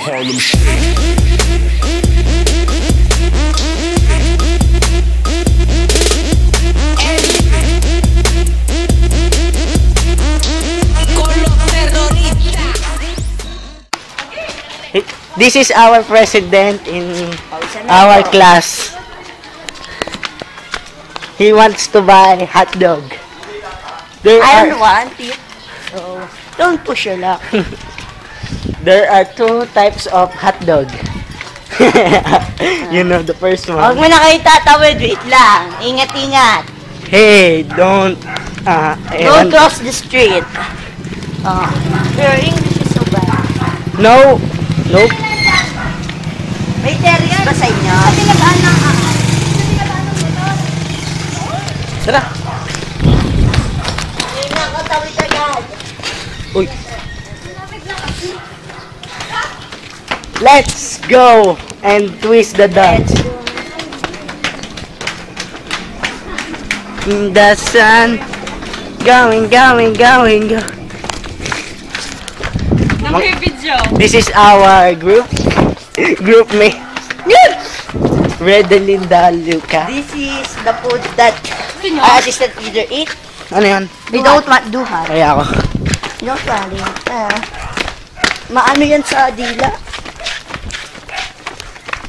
Harlem Shake. This is our president in our class. He wants to buy hot dog. I don't want it. So, don't push your luck. There are two types of hot dog. You know the first Huwag one. mo na kayo tatawid. Wait lang. Ingat-ingat. Hey, don't. Don't cross the street. Your English is so bad. No. Nope. May teriyas ba sa inyo? Tara. Hindi na ako tawid agad. Uy. Let's go and twist the dog. In the sun, going. This is our group mate. Redelinda Luca. This is the food that our assistant leader eat. Ano yan? We don't want duhat. Kaya ako. We don't want it. Maano yan sa dila?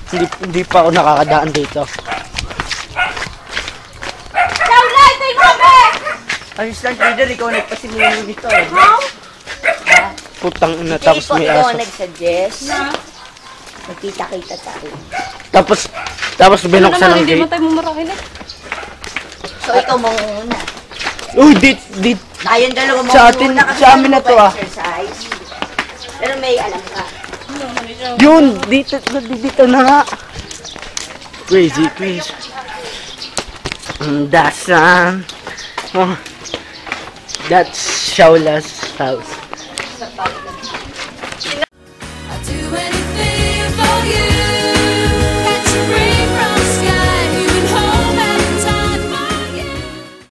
Hindi pa ako nakakadaan dito. Assistant leader, ikaw nagpasimulong dito. Putang ina, Hindi tapos po may ikaw aso. nagsuggest. Magkita-kita tayo. Tapos binuksan ng Hindi mo gate. tayo mumurahin eh. So, ikaw muna. Uy, dit. Tayong dalawa mo Sa atin- muna kasi sa amin na to, ah. exercise. Pero may alam ka. Yun, dito na nga. Crazy. That's oh, that's Shaula's house.